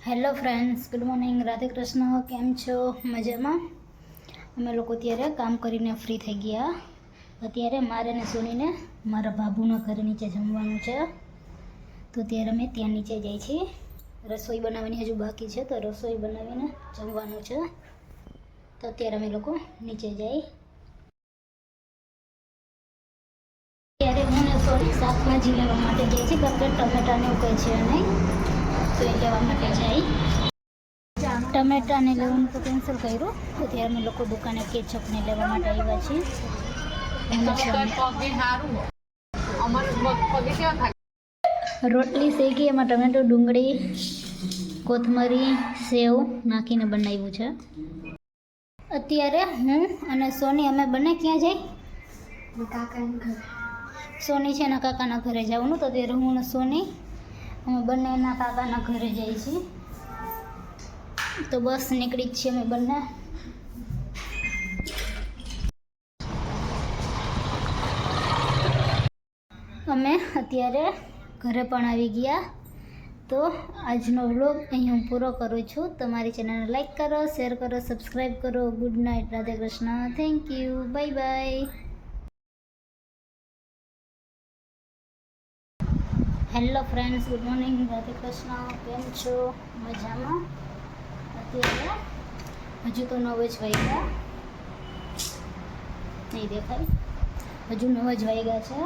Hello friends, good morning. Radhe Krishna. કેમ છો? મજામાં? અમે લોકો અત્યારે કામ કરીને ફ્રી થઈ ગયા. અત્યારે મારે ને સોનીને મારા બાબુના ઘરે નીચે જમવાનું છે, તો ત્યારે અમે ત્યાં નીચે જઈએ છીએ. રસોઈ બનાવવાની હજુ બાકી છે, તો રસોઈ બનાવીને જમવાનું છે. તો અત્યારે અમે લોકો નીચે જઈએ. ત્યારે હું ને સોની શાકભાજી લેવા માટે જઈએ છીએ, કારણ કે ટમેટાને એવું કંઈ છે નહીં, તો એ લેવા માટે જઈ. ટમેટાને લેવાનું તો કેન્સલ કર્યું. અત્યારે અમે લોકો દુકાને કેચઅપને લેવા માટે આવ્યા છીએ. રોટલી શેકી, એમાં ટમેટો, ડુંગળી, કોથમરી, સેવ નાખીને બનાવ્યું છે. અત્યારે હું અને સોની અમે બંને ક્યાં જઈ? કાકાના ઘરે. સોની છે એના કાકાના ઘરે જવાનું, તો અત્યારે હું અને સોની અમે બંને એના કાકાના ઘરે જઈએ છીએ. તો બસ નીકળી જ છીએ અમે બંને. અમે અત્યારે ઘરે પણ આવી ગયા. તો આજનો વ્લોગ અહીં હું પૂરો કરું છું. તમારી ચેનલને લાઈક કરો, શેર કરો, સબસ્ક્રાઈબ કરો. Good night. Radhe Krishna. Thank you. Bye bye. Hello friends, good morning. Radhe Krishna. કેમ છો? મજામાં? અત્યારે હજુ તો 9 જ વાગ્યા, નહીં દેખાય, હજુ 9 જ વાગ્યા છે.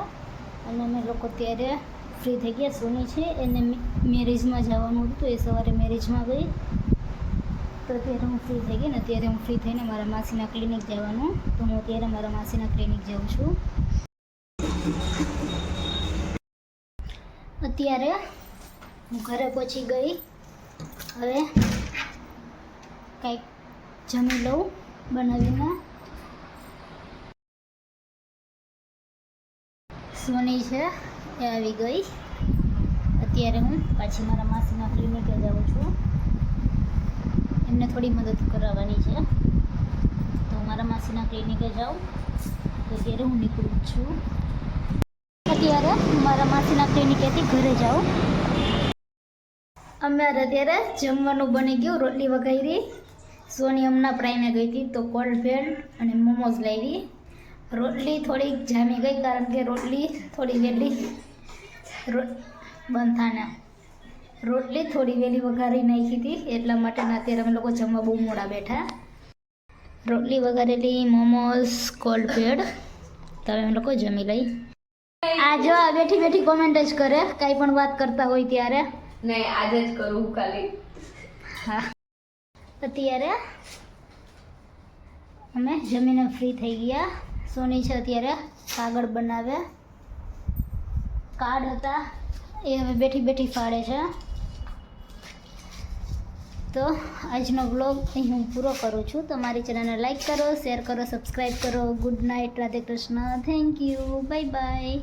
અને અમે લોકો ત્યારે ફ્રી થઈ ગયા. સોની છે એને મેરેજમાં જવાનું હતું, તો એ સવારે મેરેજમાં ગઈ. તો અત્યારે હું ફ્રી થઈ ગઈ ને અત્યારે હું ફ્રી થઈને મારા માસીના ક્લિનિક જવાનું, તો હું અત્યારે મારા માસીના ક્લિનિક જાઉં છું. અત્યારે હું ઘરે પહોંચી ગઈ. હવે કંઈક જમી લઉં બનાવીને. સોની છે એ આવી ગઈ. અત્યારે હું પાછી મારા માસીના ક્લિનિકે જાઉં છું. એમને થોડી મદદ કરાવવાની છે, તો મારા માસીના ક્લિનિકે જાઉં. તો અત્યારે હું નીકળું છું. અત્યારે મારા માસીના ક્લિનિકેથી ઘરે જાઉં. અમારે અત્યારે જમવાનું બની ગયું. રોટલી વઘારી. સોની હમણાં પ્રાઈને ગઈ હતી, તો કોલ્ડ ભેળ અને મોમોઝ લાવી. રોટલી થોડીક જામી ગઈ, કારણ કે રોટલી થોડી વહેલી રોટલી થોડી વહેલી વઘારી નાખી હતી, એટલા માટે અત્યારે અમે લોકો જમવા બહુ મોડા બેઠા. રોટલી વઘારેલી, મોમોઝ, કોલ્ડ ભેળ. તો હવે અમે લોકો જમી લઈ. આ જો આ બેઠી બેઠી કોમેન્ટ જ કરે, કાંઈ પણ વાત કરતા હોય ત્યારે. નહીં, આજે જ કરું ખાલી. હા, અત્યારે અમે જમીને ફ્રી થઈ ગયા. સોની છે અત્યારે કાગળ બનાવે. કાર્ડ હતા એ હવે બેઠી બેઠી ફાડે છે. તો આજનો વ્લોગ અહીં હું પૂરો કરું છું. તમારી ચેનલને લાઈક કરો, શેર કરો, સબસ્ક્રાઈબ કરો. Good night. Radhe Krishna. Thank you. Bye bye.